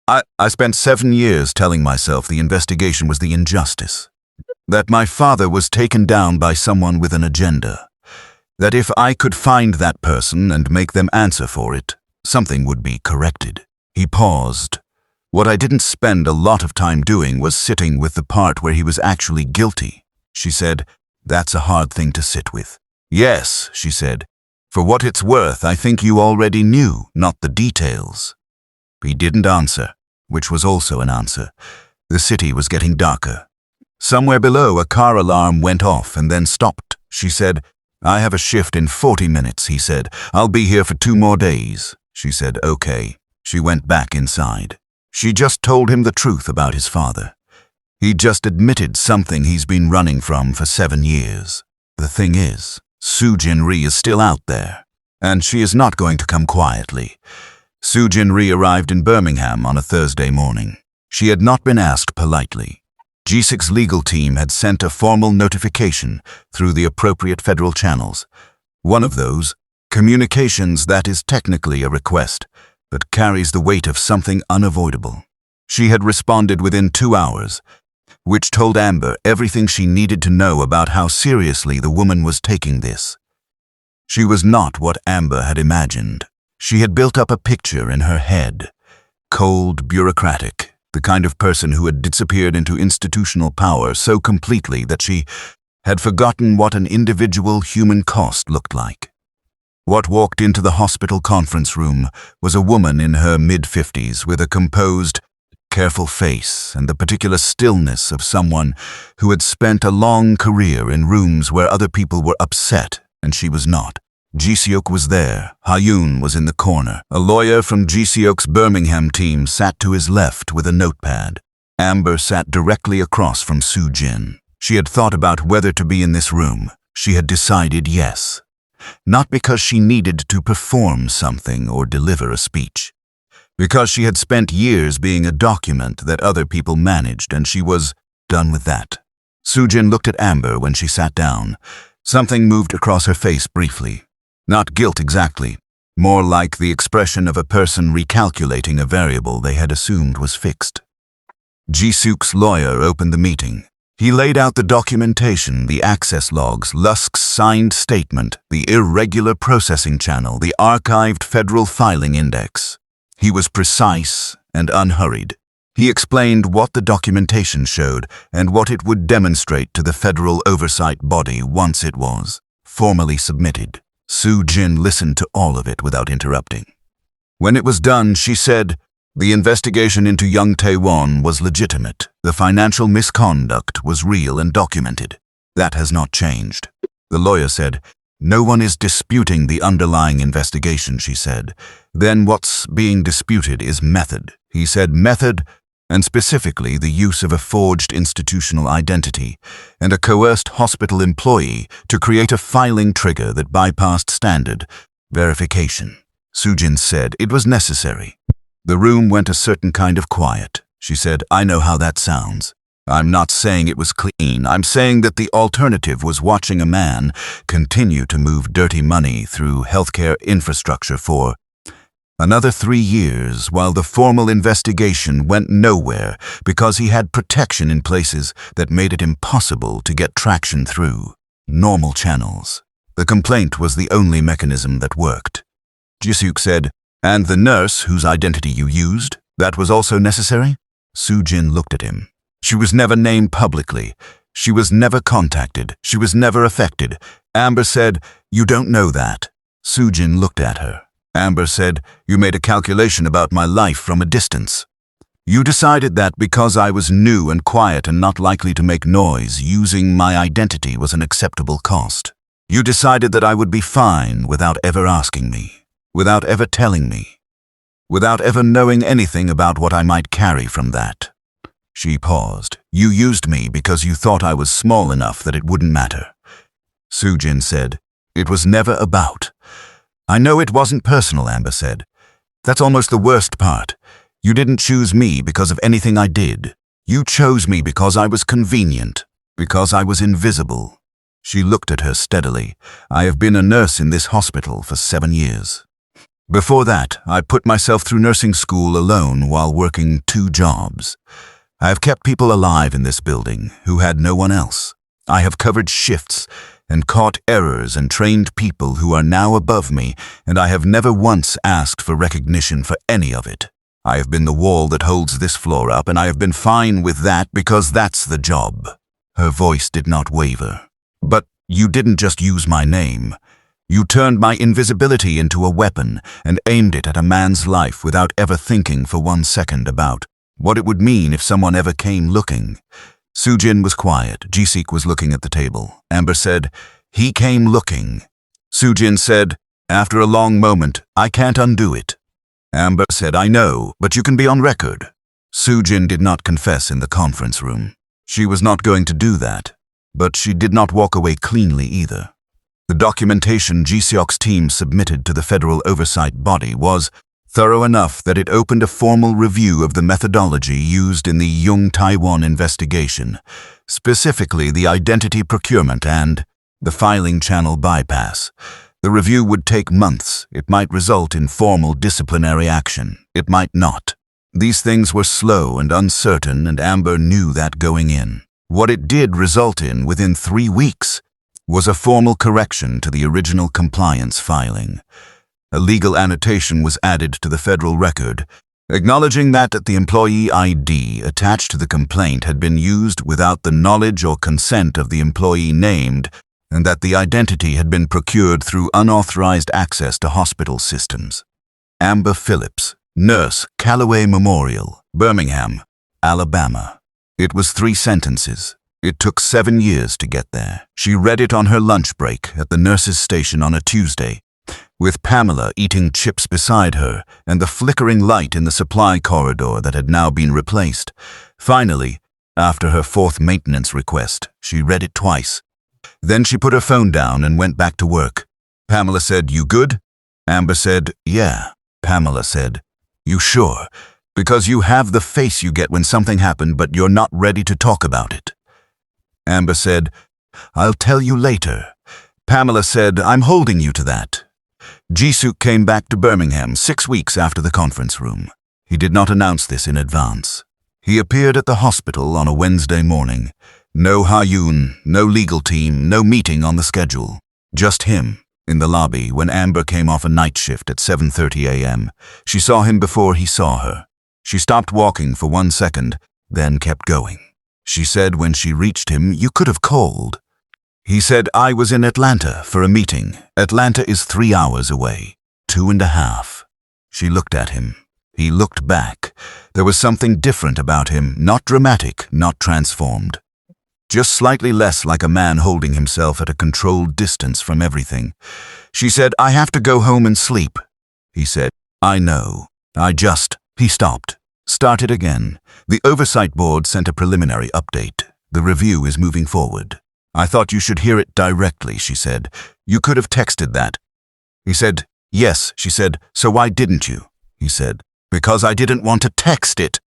I spent 7 years telling myself the investigation was the injustice, that my father was taken down by someone with an agenda, that if I could find that person and make them answer for it, something would be corrected." He paused. "What I didn't spend a lot of time doing was sitting with the part where he was actually guilty." She said, "That's a hard thing to sit with." "Yes," she said. "For what it's worth, I think you already knew, not the details." He didn't answer, which was also an answer. The city was getting darker. Somewhere below, a car alarm went off and then stopped. She said, "I have a shift in 40 minutes, he said. "I'll be here for 2 more days." She said, "Okay." She went back inside. She just told him the truth about his father. He just admitted something he's been running from for 7 years. The thing is, Sujin Ri is still out there. And she is not going to come quietly. Soo-jin re-arrived in Birmingham on a Thursday morning. She had not been asked politely. Ji-suk's legal team had sent a formal notification through the appropriate federal channels. One of those, communications that is technically a request, but carries the weight of something unavoidable. She had responded within 2 hours, which told Amber everything she needed to know about how seriously the woman was taking this. She was not what Amber had imagined. She had built up a picture in her head. Cold, bureaucratic, the kind of person who had disappeared into institutional power so completely that she had forgotten what an individual human cost looked like. What walked into the hospital conference room was a woman in her mid-50s with a composed, careful face and the particular stillness of someone who had spent a long career in rooms where other people were upset and she was not. Ji-suk was there. Ha-yoon was in the corner. A lawyer from Ji-suk's Birmingham team sat to his left with a notepad. Amber sat directly across from Soo-jin. She had thought about whether to be in this room. She had decided yes. Not because she needed to perform something or deliver a speech. Because she had spent years being a document that other people managed and she was done with that. Soo-jin looked at Amber when she sat down. Something moved across her face briefly. Not guilt exactly, more like the expression of a person recalculating a variable they had assumed was fixed. Ji-suk's lawyer opened the meeting. He laid out the documentation, the access logs, Lusk's signed statement, the irregular processing channel, the archived federal filing index. He was precise and unhurried. He explained what the documentation showed and what it would demonstrate to the federal oversight body once it was formally submitted. Soo-jin listened to all of it without interrupting. When it was done, she said, the investigation into young Tae-won was legitimate. The financial misconduct was real and documented. That has not changed. The lawyer said, no one is disputing the underlying investigation, she said. Then what's being disputed is method. He said method, and specifically the use of a forged institutional identity and a coerced hospital employee to create a filing trigger that bypassed standard verification. Soo-jin said it was necessary. The room went a certain kind of quiet. She said, I know how that sounds. I'm not saying it was clean. I'm saying that the alternative was watching a man continue to move dirty money through healthcare infrastructure for another 3 years while the formal investigation went nowhere because he had protection in places that made it impossible to get traction through normal channels. The complaint was the only mechanism that worked. Ji-suk said, and the nurse whose identity you used, that was also necessary? Soo-jin looked at him. She was never named publicly. She was never contacted. She was never affected. Amber said, you don't know that. Soo-jin looked at her. Amber said, you made a calculation about my life from a distance. You decided that because I was new and quiet and not likely to make noise, using my identity was an acceptable cost. You decided that I would be fine without ever asking me, without ever telling me, without ever knowing anything about what I might carry from that. She paused. You used me because you thought I was small enough that it wouldn't matter. Soo-jin said, it was never about. I know it wasn't personal, Amber said. That's almost the worst part. You didn't choose me because of anything I did. You chose me because I was convenient, because I was invisible. She looked at her steadily. I have been a nurse in this hospital for 7 years. Before that, I put myself through nursing school alone while working 2 jobs. I have kept people alive in this building who had no one else. I have covered shifts and caught errors and trained people who are now above me, and I have never once asked for recognition for any of it. I have been the wall that holds this floor up, and I have been fine with that because that's the job. Her voice did not waver. But you didn't just use my name. You turned my invisibility into a weapon and aimed it at a man's life without ever thinking for 1 second about what it would mean if someone ever came looking. Soo-jin was quiet. Ji-suk was looking at the table. Amber said, he came looking. Soo-jin said, after a long moment, I can't undo it. Amber said, I know, but you can be on record. Soo-jin did not confess in the conference room. She was not going to do that, but she did not walk away cleanly either. The documentation GSEOC's team submitted to the federal oversight body was thorough enough that it opened a formal review of the methodology used in the Yung Taiwan investigation, specifically the identity procurement and the filing channel bypass. The review would take months. It might result in formal disciplinary action. It might not. These things were slow and uncertain, and Amber knew that going in. What it did result in within 3 weeks was a formal correction to the original compliance filing. A legal annotation was added to the federal record, acknowledging that the employee ID attached to the complaint had been used without the knowledge or consent of the employee named, and that the identity had been procured through unauthorized access to hospital systems. Amber Phillips, nurse, Callaway Memorial, Birmingham, Alabama. It was 3 sentences. It took 7 years to get there. She read it on her lunch break at the nurse's station on a Tuesday, with Pamela eating chips beside her and the flickering light in the supply corridor that had now been replaced. Finally, after her 4th maintenance request, she read it twice. Then she put her phone down and went back to work. Pamela said, "You good?" Amber said, "Yeah." Pamela said, "You sure? Because you have the face you get when something happened, but you're not ready to talk about it." Amber said, "I'll tell you later." Pamela said, "I'm holding you to that." Jisoo came back to Birmingham 6 weeks after the conference room. He did not announce this in advance. He appeared at the hospital on a Wednesday morning. No Ha-yoon, no legal team, no meeting on the schedule. Just him, in the lobby when Amber came off a night shift at 7:30 a.m. She saw him before he saw her. She stopped walking for 1 second, then kept going. She said when she reached him, "You could have called." He said, "I was in Atlanta for a meeting. Atlanta is 3 hours away. 2.5. She looked at him. He looked back. There was something different about him, not dramatic, not transformed. Just slightly less like a man holding himself at a controlled distance from everything. She said, "I have to go home and sleep." He said, "I know. He stopped. Started again. The oversight board sent a preliminary update. The review is moving forward. I thought you should hear it directly," she said. "You could have texted that." He said, "Yes," she said. "So why didn't you?" He said, "Because I didn't want to text it."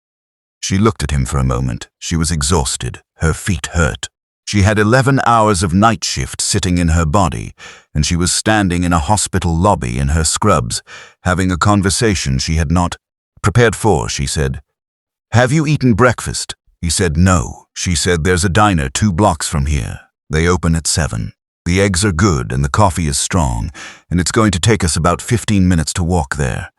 She looked at him for a moment. She was exhausted. Her feet hurt. She had 11 hours of night shift sitting in her body, and she was standing in a hospital lobby in her scrubs, having a conversation she had not prepared for. She said, "Have you eaten breakfast?" He said, "No." She said, "There's a diner 2 blocks from here. They open at 7. The eggs are good and the coffee is strong, and it's going to take us about 15 minutes to walk there.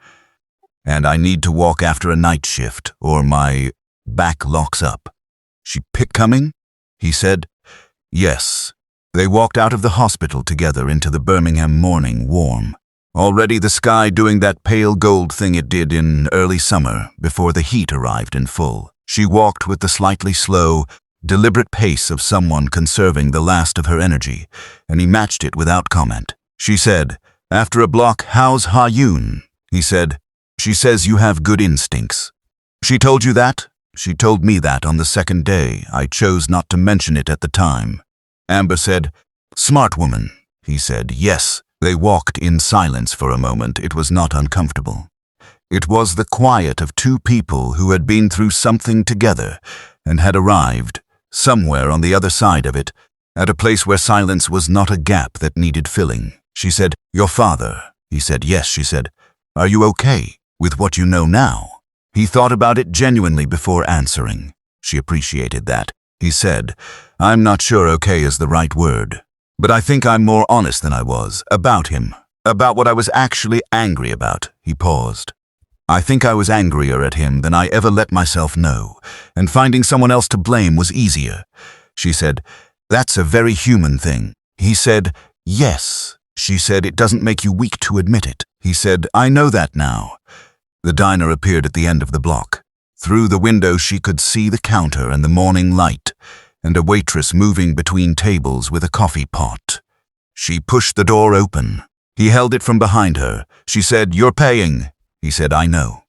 And I need to walk after a night shift, or my back locks up." "She pick coming?" He said, "Yes." They walked out of the hospital together into the Birmingham morning, warm. Already the sky doing that pale gold thing it did in early summer, before the heat arrived in full. She walked with the slightly slow, deliberate pace of someone conserving the last of her energy, and he matched it without comment. She said, after a block, "How's Ha-yoon?" He said, "She says you have good instincts." "She told you that?" "She told me that on the 2nd day. I chose not to mention it at the time." Amber said, "Smart woman." He said, "Yes." They walked in silence for a moment. It was not uncomfortable. It was the quiet of 2 people who had been through something together and had arrived, somewhere on the other side of it, at a place where silence was not a gap that needed filling. She said, "Your father?" He said, "Yes." She said, "Are you okay with what you know now?" He thought about it genuinely before answering. She appreciated that. He said, "I'm not sure okay is the right word, but I think I'm more honest than I was, about him, about what I was actually angry about." He paused. "I think I was angrier at him than I ever let myself know, and finding someone else to blame was easier." She said, "That's a very human thing." He said, "Yes." She said, "It doesn't make you weak to admit it." He said, "I know that now." The diner appeared at the end of the block. Through the window she could see the counter and the morning light, and a waitress moving between tables with a coffee pot. She pushed the door open. He held it from behind her. She said, "You're paying." He said, "I know."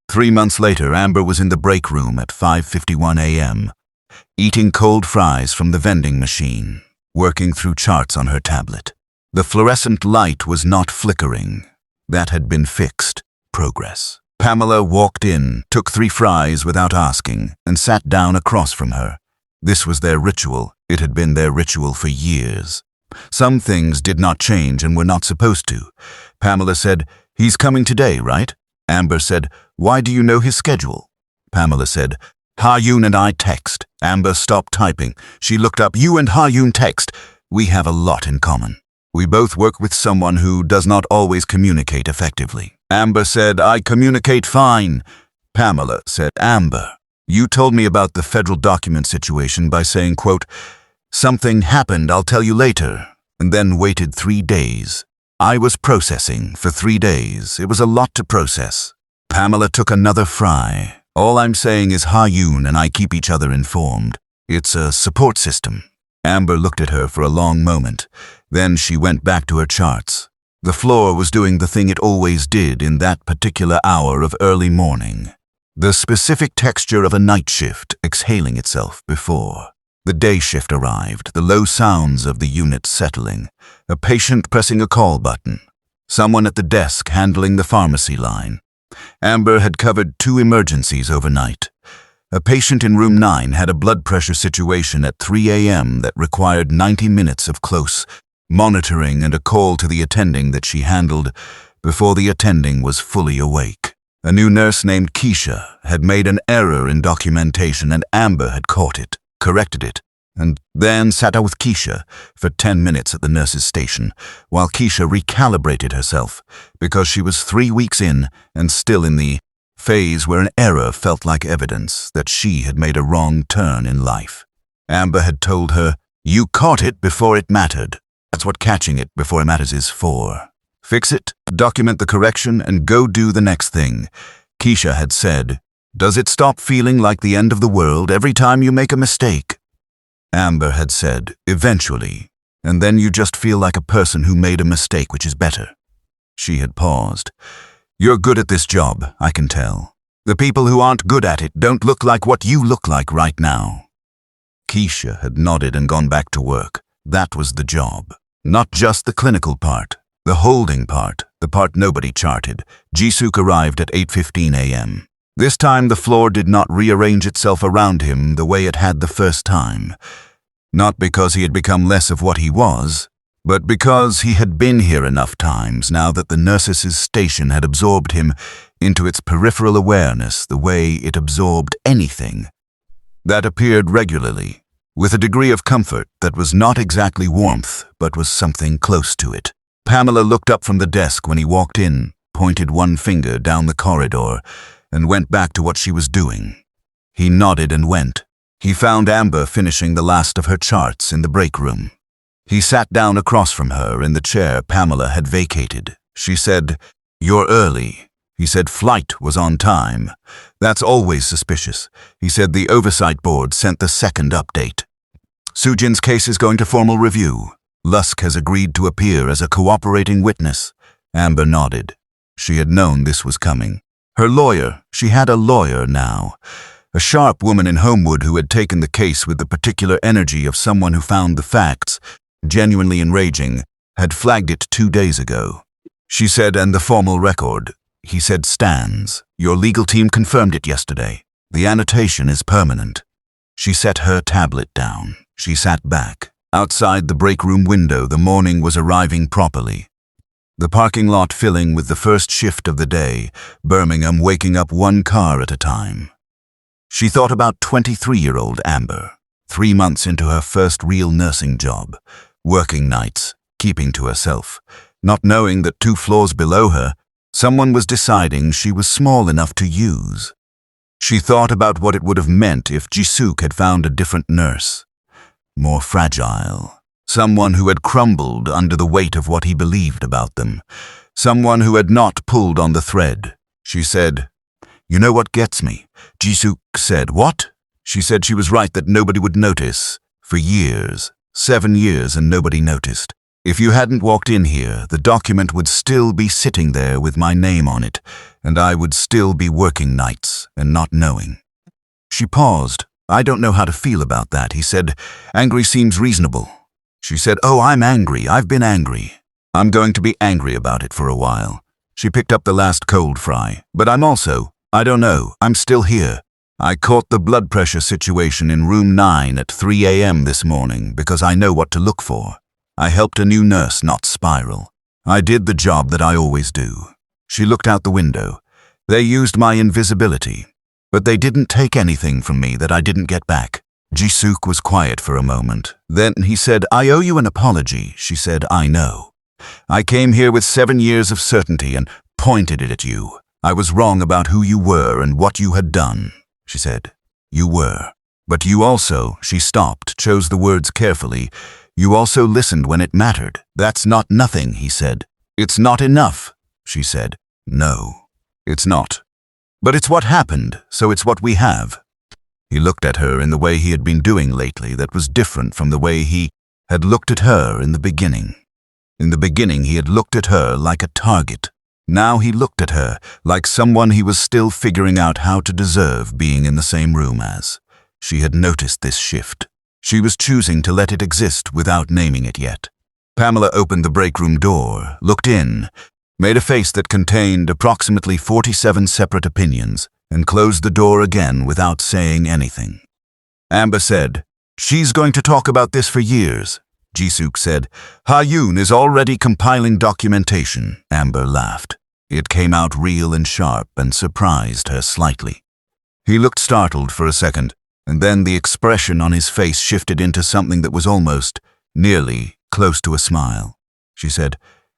3 months later, Amber was in the break room at 5:51 a.m., eating cold fries from the vending machine, working through charts on her tablet. The fluorescent light was not flickering. That had been fixed. Progress. Pamela walked in, took 3 fries without asking, and sat down across from her. This was their ritual. It had been their ritual for years. Some things did not change and were not supposed to. Pamela said, "He's coming today, right?" Amber said, "Why do you know his schedule?" Pamela said, "Ha-Yoon and I text." Amber stopped typing. She looked up, "You and Ha-Yoon text. We have a lot in common. We both work with someone who does not always communicate effectively." Amber said, "I communicate fine." Pamela said, "Amber, you told me about the federal document situation by saying, quote, 'Something happened, I'll tell you later,' and then waited 3 days. I was processing for 3 days. It was a lot to process." Pamela took another fry. "All I'm saying is Ha-Yoon and I keep each other informed. It's a support system." Amber looked at her for a long moment. Then she went back to her charts. The floor was doing the thing it always did in that particular hour of early morning. The specific texture of a night shift exhaling itself before. The day shift arrived, the low sounds of the unit settling. A patient pressing a call button. Someone at the desk handling the pharmacy line. Amber had covered 2 emergencies overnight. A patient in room 9 had a blood pressure situation at 3 a.m. that required 90 minutes of close monitoring and a call to the attending that she handled before the attending was fully awake. A new nurse named Keisha had made an error in documentation and Amber had caught it, corrected it, and then sat out with Keisha for 10 minutes at the nurse's station while Keisha recalibrated herself because she was 3 weeks in and still in the phase where an error felt like evidence that she had made a wrong turn in life. Amber had told her, "You caught it before it mattered. That's what catching it before it matters is for. Fix it, document the correction, and go do the next thing." Keisha had said, "Does it stop feeling like the end of the world every time you make a mistake?" Amber had said, "Eventually, and then you just feel like a person who made a mistake, which is better." She had paused. "You're good at this job, I can tell. The people who aren't good at it don't look like what you look like right now." Keisha had nodded and gone back to work. That was the job. Not just the clinical part, the holding part, the part nobody charted. Jisuk arrived at 8:15 a.m. This time the floor did not rearrange itself around him the way it had the first time. Not because he had become less of what he was, but because he had been here enough times now that the nurse's station had absorbed him into its peripheral awareness the way it absorbed anything that appeared regularly, with a degree of comfort that was not exactly warmth, but was something close to it. Pamela looked up from the desk when he walked in, pointed one finger down the corridor, and went back to what she was doing. He nodded and went. He found Amber finishing the last of her charts in the break room. He sat down across from her in the chair Pamela had vacated. She said, "You're early." He said flight was on time. That's always suspicious. He said the oversight board sent the second update. Sujin's case is going to formal review. Lusk has agreed to appear as a cooperating witness. Amber nodded. She had known this was coming. Her lawyer, she had a lawyer now. A sharp woman in Homewood who had taken the case with the particular energy of someone who found the facts, genuinely enraging, had flagged it 2 days ago. She said, "And the formal record," he said, "stands. Your legal team confirmed it yesterday. The annotation is permanent." She set her tablet down. She sat back. Outside the break room window, the morning was arriving properly. The parking lot filling with the first shift of the day, Birmingham waking up 1 car at a time. She thought about 23-year-old Amber, 3 months into her first real nursing job, working nights, keeping to herself, not knowing that 2 floors below her, someone was deciding she was small enough to use. She thought about what it would have meant if Jisuk had found a different nurse. More fragile. Someone who had crumbled under the weight of what he believed about them. Someone who had not pulled on the thread. She said, "You know what gets me?" Jisuk said, "What?" She said she was right that nobody would notice. For years, 7 years, and nobody noticed. If you hadn't walked in here, the document would still be sitting there with my name on it, and I would still be working nights and not knowing. She paused. "I don't know how to feel about that," he said. "Angry seems reasonable. She said, "Oh, I'm angry. I've been angry. I'm going to be angry about it for a while." She picked up the last cold fry. "But I don't know, I'm still here. I caught the blood pressure situation in room 9 at 3 a.m. this morning because I know what to look for. I helped a new nurse not spiral. I did the job that I always do." She looked out the window. "They used my invisibility, but they didn't take anything from me that I didn't get back." Jisuk was quiet for a moment. Then he said, "I owe you an apology." She said, "I know. I came here with 7 years of certainty and pointed it at you. I was wrong about who you were and what you had done." She said, "You were. But you also," she stopped, chose the words carefully, "you also listened when it mattered." "That's not nothing," he said. "It's not enough," she said. "No, it's not. But it's what happened, so it's what we have." He looked at her in the way he had been doing lately that was different from the way he had looked at her in the beginning. In the beginning, he had looked at her like a target. Now he looked at her like someone he was still figuring out how to deserve being in the same room as. She had noticed this shift. She was choosing to let it exist without naming it yet. Pamela opened the break room door, looked in, made a face that contained approximately 47 separate opinions, and closed the door again without saying anything. Amber said, "She's going to talk about this for years." Jisuk said, "Ha-yoon is already compiling documentation." Amber laughed. It came out real and sharp and surprised her slightly. He looked startled for a second, and then the expression on his face shifted into something that was almost, nearly, close to a smile. She said,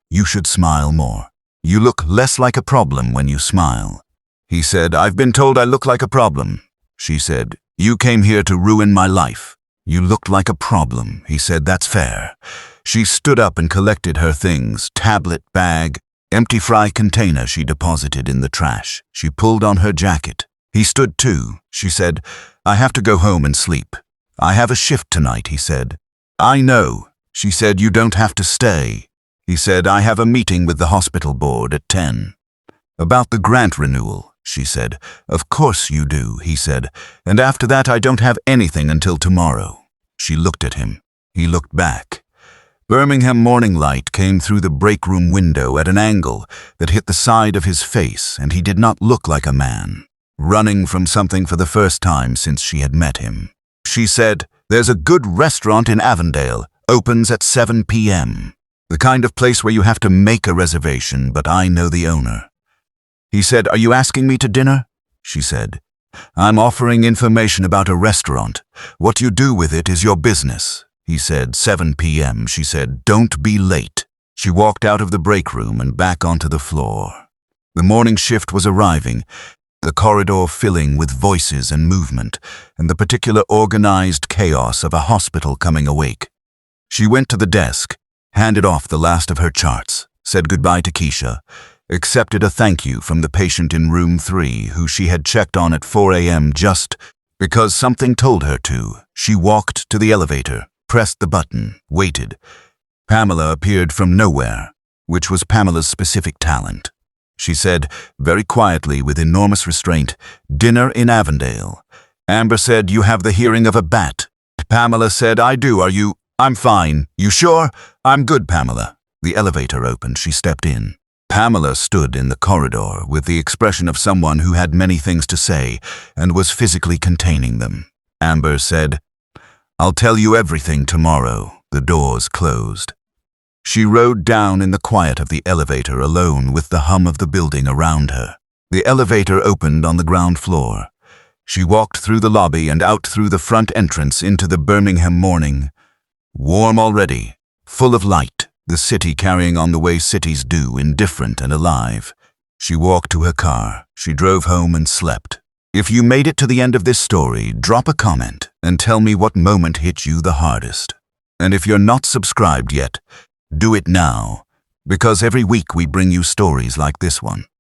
"You should smile more. You look less like a problem when you smile." He said, "I've been told I look like a problem." She said, "You came here to ruin my life." "You looked like a problem." He said, "That's fair." She stood up and collected her things, tablet, bag, empty fry container she deposited in the trash. She pulled on her jacket. He stood too. She said, "I have to go home and sleep. I have a shift tonight," he said. "I know." She said, "You don't have to stay." He said, "I have a meeting with the hospital board at 10. "About the grant renewal," she said. "Of course you do," he said. "And after that I don't have anything until tomorrow." She looked at him. He looked back. Birmingham morning light came through the break room window at an angle that hit the side of his face, and he did not look like a man running from something for the first time since she had met him. She said, "There's a good restaurant in Avondale, opens at 7 p.m. The kind of place where you have to make a reservation, but I know the owner." He said, "Are you asking me to dinner?" She said, "I'm offering information about a restaurant. What you do with it is your business." He said, 7 p.m. She said, "Don't be late." She walked out of the break room and back onto the floor. The morning shift was arriving, the corridor filling with voices and movement, and the particular organized chaos of a hospital coming awake. She went to the desk, handed off the last of her charts, said goodbye to Keisha, accepted a thank you from the patient in room 3 who she had checked on at 4 a.m. just because something told her to. She walked to the elevator, pressed the button, waited. Pamela appeared from nowhere, which was Pamela's specific talent. She said, very quietly with enormous restraint, "Dinner in Avondale." Amber said, "You have the hearing of a bat." Pamela said, "I do, are you?" "I'm fine." "You sure?" "I'm good, Pamela." The elevator opened. She stepped in. Pamela stood in the corridor with the expression of someone who had many things to say and was physically containing them. Amber said, "I'll tell you everything tomorrow." The doors closed. She rode down in the quiet of the elevator alone with the hum of the building around her. The elevator opened on the ground floor. She walked through the lobby and out through the front entrance into the Birmingham morning. Warm already, full of light. The city carrying on the way cities do, indifferent and alive. She walked to her car. She drove home and slept. If you made it to the end of this story, drop a comment and tell me what moment hit you the hardest. And if you're not subscribed yet, do it now, because every week we bring you stories like this one.